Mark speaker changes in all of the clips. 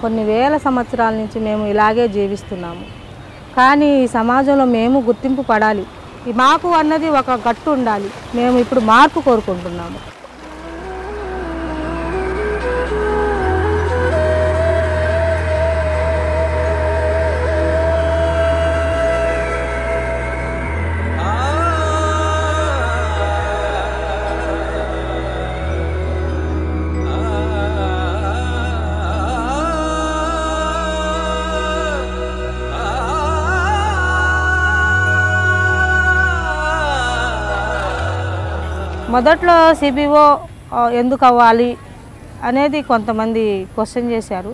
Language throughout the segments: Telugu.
Speaker 1: కొన్ని వేల సంవత్సరాల నుంచి మేము ఇలాగే జీవిస్తున్నాము. కానీ ఈ సమాజంలో మేము గుర్తింపు పడాలి. మాకు అన్నది ఒక గట్టు ఉండాలి. మేము ఇప్పుడు మార్పు కోరుకుంటున్నాము. మొదట్లో సిబిఓ ఎందుకు అవ్వాలి అనేది కొంతమంది క్వశ్చన్ చేశారు.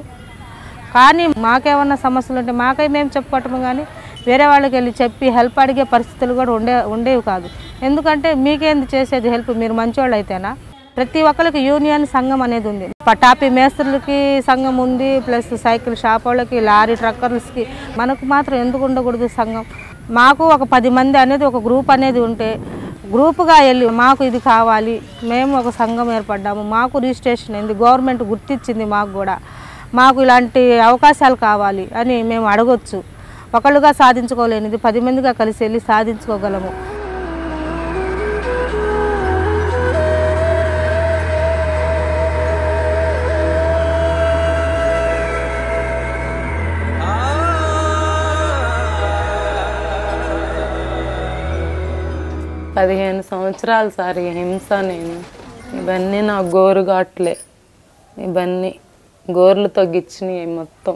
Speaker 1: కానీ మాకేమన్నా సమస్యలు ఉంటే మాకై మేము చెప్పుకోవటము, కానీ వేరే వాళ్ళకి వెళ్ళి చెప్పి హెల్ప్ అడిగే పరిస్థితులు కూడా ఉండేవి కాదు. ఎందుకంటే మీకేంది చేసేది హెల్ప్, మీరు మంచోళ్ళు అయితేనా? ప్రతి ఒక్కరికి యూనియన్ సంఘం అనేది ఉంది. పటాపి మేస్త్రులకి సంఘం ఉంది, ప్లస్ సైకిల్ షాప్ వాళ్ళకి, లారీ ట్రక్కర్స్కి. మనకు మాత్రం ఎందుకు ఉండకూడదు సంఘం? మాకు ఒక 10 మంది అనేది ఒక గ్రూప్ అనేది ఉంటే గ్రూపుగా వెళ్ళి మాకు ఇది కావాలి, మేము ఒక సంఘం ఏర్పడ్డాము, మాకు రిజిస్ట్రేషన్ అయింది, గవర్నమెంట్ గుర్తించింది, మాకు కూడా మాకు ఇలాంటి అవకాశాలు కావాలి అని మేము అడగొచ్చు. ఒకళ్ళుగా సాధించుకోలేనిది 10 మందిగా కలిసి వెళ్ళి సాధించుకోగలము.
Speaker 2: పదిహేను సంవత్సరాలు సార్ ఈ హింస. నేను ఇవన్నీ నా గోరుగాట్లే, ఇవన్నీ గోర్లు తగ్గించినాయి. మొత్తం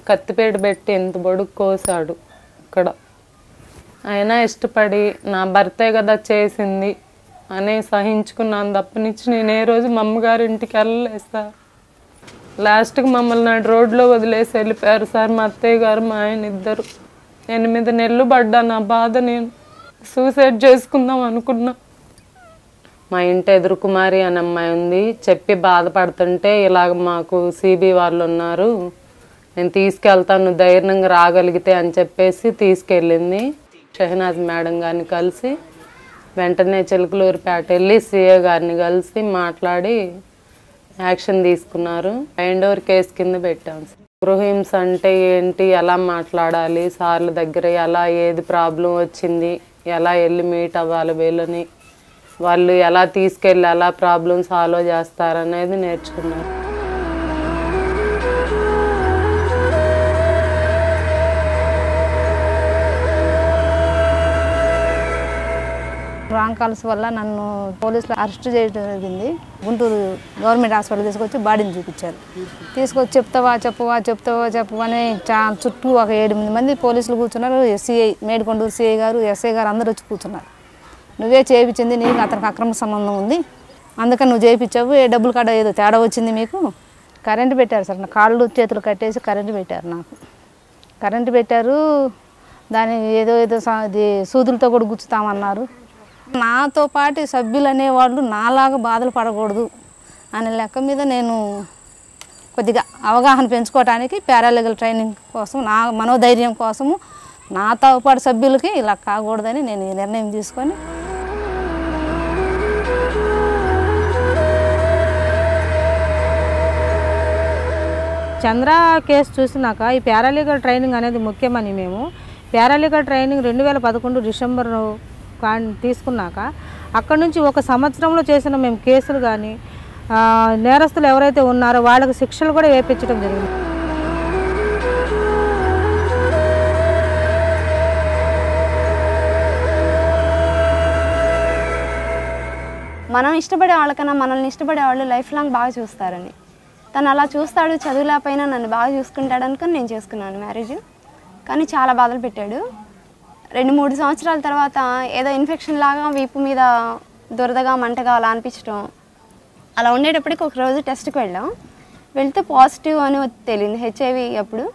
Speaker 2: కత్తిపేట పెట్టి ఎంత బొడుగు కోసాడు ఇక్కడ. అయినా ఇష్టపడి నా భర్తే కదా చేసింది అని సహించుకున్నాను తప్పనిచ్చి నేను ఏ రోజు మా అమ్మగారి ఇంటికి వెళ్ళలేదు సార్. లాస్ట్కి మమ్మల్ని నాడు రోడ్లో వదిలేసి వెళ్ళిపోయారు సార్ మా అత్తయ్య గారు, మా ఆయన ఇద్దరు. 8 నెలలు పడ్డా నా బాధ. నేను సూసైడ్ చేసుకుందాం అనుకున్నా. మా ఇంటి ఎదురు కుమారి అని అమ్మాయి ఉంది. చెప్పి బాధపడుతుంటే ఇలాగ మాకు సిబి వాళ్ళు ఉన్నారు, నేను తీసుకెళ్తాను, నువ్వు ధైర్యంగా రాగలిగితే అని చెప్పేసి తీసుకెళ్ళింది. షహనాజ్ మేడం గారిని కలిసి వెంటనే చిలకలూరుపేట వెళ్ళి సిఏ గారిని కలిసి మాట్లాడి యాక్షన్ తీసుకున్నారు. మైండ్ ఓవర్ కేసు కింద పెట్టాం. గృహహింస అంటే ఏంటి, ఎలా మాట్లాడాలి, సార్ల దగ్గర ఎలా, ఏది ప్రాబ్లం వచ్చింది, ఎలా వెళ్ళి మీట్ అవ్వాలి వీళ్ళని, వాళ్ళు ఎలా తీసుకెళ్ళి ఎలా ప్రాబ్లం సాల్వ్ చేస్తారనేది నేర్చుకున్నారు.
Speaker 3: రాంగ్ కాల్స్ వల్ల నన్ను పోలీసులు అరెస్ట్ చేయడం జరిగింది. గుంటూరు గవర్నమెంట్ హాస్పిటల్ తీసుకొచ్చి బాడీని చూపించారు. తీసుకొచ్చి చెప్తావా అని చుట్టూ ఒక 7-8 మంది పోలీసులు కూర్చున్నారు. సిఐ మేడికొండూరు సిఐ గారు, ఎస్ఐ గారు అందరూ వచ్చి కూర్చున్నారు. నువ్వే చేయించింది, నీకు అతనికి అక్రమ సంబంధం ఉంది, అందుకని నువ్వు చేయించావు, ఏ డబ్బులు కాడ ఏదో తేడా వచ్చింది మీకు. కరెంటు పెట్టారు సార్, నా కాళ్ళు చేతులు కట్టేసి కరెంటు పెట్టారు. నాకు కరెంటు పెట్టారు. దాని ఏదో సూదులతో కూడా గుచ్చుతామన్నారు. నాతో పాటు సభ్యులు అనేవాళ్ళు నాలాగా బాధలు పడకూడదు అనే లెక్క మీద నేను కొద్దిగా అవగాహన పెంచుకోవడానికి పారాలీగల్ ట్రైనింగ్ కోసం, నా మనోధైర్యం కోసము నాతో పాటు సభ్యులకి ఇలా కాకూడదని నేను ఈ నిర్ణయం తీసుకొని
Speaker 1: చంద్ర కేసు చూసినాక ఈ పారాలీగల్ ట్రైనింగ్ అనేది ముఖ్యమని మేము పారాలీగల్ ట్రైనింగ్ 2011 డిసెంబర్ తీసుకున్నాక అక్కడ నుంచి 1 సంవత్సరంలో చేసిన మేము కేసులు కానీ నేరస్తులు ఎవరైతే ఉన్నారో వాళ్ళకి శిక్షలు కూడా వేయించడం జరిగింది.
Speaker 4: మనం ఇష్టపడే వాళ్ళకన్నా మనల్ని ఇష్టపడే వాళ్ళు లైఫ్ లాంగ్ బాగా చూస్తారని, తను అలా చూస్తాడు, చదువులేపైనా నన్ను బాగా చూసుకుంటాడు అనుకుని నేను చేసుకున్నాను మ్యారేజ్. కానీ చాలా బాధలు పెట్టాడు. 2-3 సంవత్సరాల తర్వాత ఏదో ఇన్ఫెక్షన్ లాగా వీపు మీద దురదగా మంటగా అలా అనిపించడం, అలా ఉండేటప్పటికి ఒక రోజు టెస్ట్కి వెళ్ళాం. వెళ్తే పాజిటివ్ అని తెలియదు, హెచ్ఐవి. అప్పుడు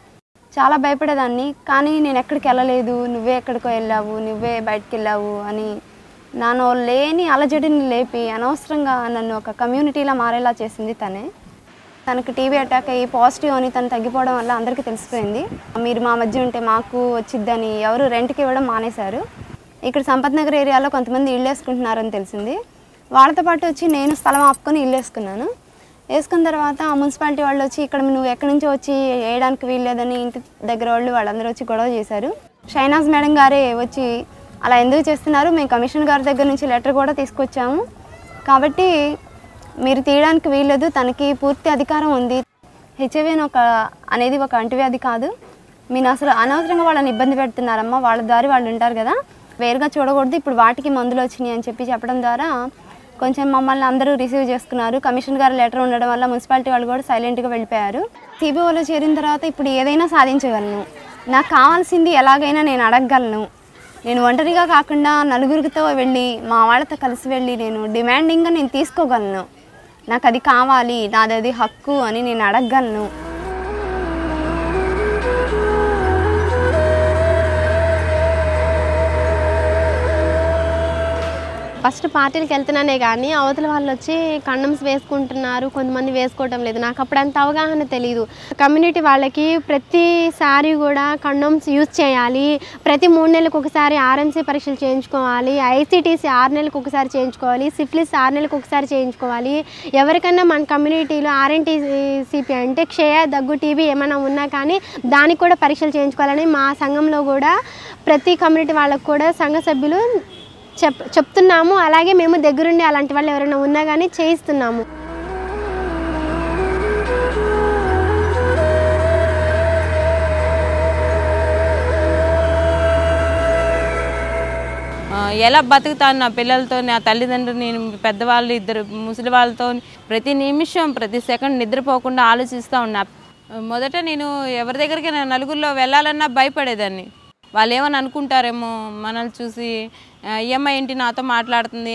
Speaker 4: చాలా భయపడేదాన్ని. కానీ నేను ఎక్కడికి వెళ్ళలేదు, నువ్వే ఎక్కడికో వెళ్ళావు, నువ్వే బయటకు వెళ్ళావు అని నాలో లేని అలజడిని లేపి అనవసరంగా నన్ను ఒక కమ్యూనిటీలా మారేలా చేసింది తనే. తనకు టీబీ అటాక్ అయ్యి పాజిటివ్ అని తను తగ్గిపోవడం వల్ల అందరికీ తెలిసిపోయింది. మీరు మా మధ్య ఉంటే మాకు వచ్చిద్దని ఎవరు రెంట్కి ఇవ్వడం మానేశారు. ఇక్కడ సంపత్ నగర్ ఏరియాలో కొంతమంది ఇల్లు వేసుకుంటున్నారని తెలిసింది. వాళ్ళతో పాటు వచ్చి నేను స్థలం ఆపుకొని ఇల్లు వేసుకున్నాను. వేసుకున్న తర్వాత ఆ మున్సిపాలిటీ వాళ్ళు వచ్చి ఇక్కడ నువ్వు ఎక్కడి నుంచో వచ్చి వేయడానికి వీల్లేదని ఇంటి దగ్గర వాళ్ళందరూ వచ్చి గొడవ చేశారు. షైనాజ్ మేడం గారే వచ్చి అలా ఎందుకు చేస్తున్నారు, మేము కమిషనర్ గారి దగ్గర నుంచి లెటర్ కూడా తీసుకొచ్చాము, కాబట్టి మీరు తీయడానికి వీల్లేదు, తనకి పూర్తి అధికారం ఉంది. హెచ్ఐవి అనేది ఒక అంటువ్యాధి కాదు, మీరు అసలు అనవసరంగా వాళ్ళని ఇబ్బంది పెడుతున్నారమ్మా, వాళ్ళ దారి వాళ్ళు ఉంటారు కదా, వేరుగా చూడకూడదు, ఇప్పుడు వాటికి మందులు వచ్చినాయి అని చెప్పడం ద్వారా కొంచెం మమ్మల్ని అందరూ రిసీవ్ చేసుకున్నారు. కమిషనర్ గారు లెటర్ ఉండడం వల్ల మున్సిపాలిటీ వాళ్ళు కూడా సైలెంట్గా వెళ్ళిపోయారు. సిబిఓలో చేరిన తర్వాత ఇప్పుడు ఏదైనా సాధించగలను, నాకు కావాల్సింది ఎలాగైనా నేను అడగగలను, నేను ఒంటరిగా కాకుండా నలుగురితో వెళ్ళి మా వాళ్ళతో కలిసి వెళ్ళి నేను డిమాండింగ్గా నేను తీసుకోగలను, నాకు అది కావాలి, నాది హక్కు అని నేను అడగగలను.
Speaker 5: ఫస్ట్ పార్టీలకు వెళ్తున్నానే కానీ అవతల వాళ్ళు వచ్చి కండమ్స్ వేసుకుంటున్నారు, కొంతమంది వేసుకోవటం లేదు. నాకు అప్పుడు అంత అవగాహన తెలియదు. కమ్యూనిటీ వాళ్ళకి ప్రతిసారి కూడా కండమ్స్ యూజ్ చేయాలి, ప్రతి 3 నెలలకు ఒకసారి ఆర్ఎంసీ పరీక్షలు చేయించుకోవాలి, ఐసీటీసీ 6 నెలలకు ఒకసారి చేయించుకోవాలి, సిఫిలిస్ 6 నెలలకు ఒకసారి చేయించుకోవాలి. ఎవరికైనా మన కమ్యూనిటీలో ఆర్ఎన్టీసీపీ అంటే క్షయ, దగ్గు, టీబీ ఏమైనా ఉన్నా కానీ దానికి కూడా పరీక్షలు చేయించుకోవాలని మా సంఘంలో కూడా ప్రతి కమ్యూనిటీ వాళ్ళకు కూడా సంఘ సభ్యులు చెప్తున్నాము. అలాగే మేము దగ్గరుండి అలాంటి వాళ్ళు ఎవరైనా ఉన్నా కానీ చేయిస్తున్నాము.
Speaker 6: ఎలా బతుకుతాను నా పిల్లలతో, నా తల్లిదండ్రులు, నేను పెద్దవాళ్ళు, ఇద్దరు ముసలి వాళ్ళతో ప్రతి నిమిషం ప్రతి సెకండ్ నిద్రపోకుండా ఆలోచిస్తూ ఉన్నా. మొదట నేను ఎవరి దగ్గరికి నలుగురిలో వెళ్ళాలన్నా భయపడేదాన్ని, వాళ్ళు ఏమని అనుకుంటారేమో మనల్ని చూసి, ఈ అమ్మాయి ఏంటి నాతో మాట్లాడుతుంది.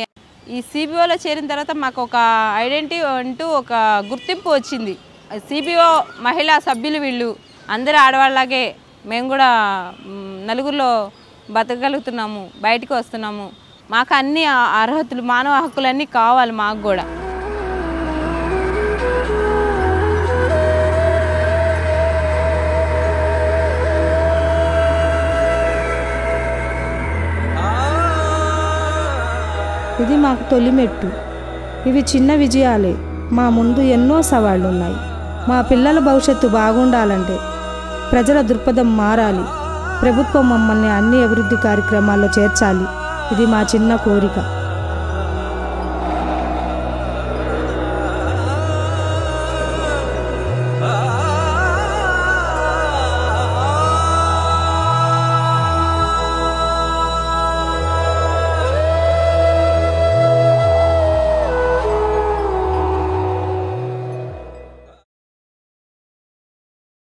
Speaker 6: ఈ సిబిఓలో చేరిన తర్వాత మాకు ఒక ఐడెంటిటీ అంటూ ఒక గుర్తింపు వచ్చింది. సిబిఓ మహిళా సభ్యులు వీళ్ళు అందరూ ఆడవాళ్ళలాగే మేము కూడా నలుగురిలో బతకగలుగుతున్నాము, బయటికి వస్తున్నాము, మాకు అన్ని అర్హతలు, మానవ హక్కులన్నీ కావాలి మాకు కూడా.
Speaker 1: ఇది మాకు తొలిమెట్టు. ఇవి చిన్న విజయాలే, మా ముందు ఎన్నో సవాళ్లు ఉన్నాయి. మా పిల్లల భవిష్యత్తు బాగుండాలంటే ప్రజల దృక్పథం మారాలి. ప్రభుత్వం మమ్మల్ని అన్ని అభివృద్ధి కార్యక్రమాల్లో చేర్చాలి. ఇది మా చిన్న కోరిక.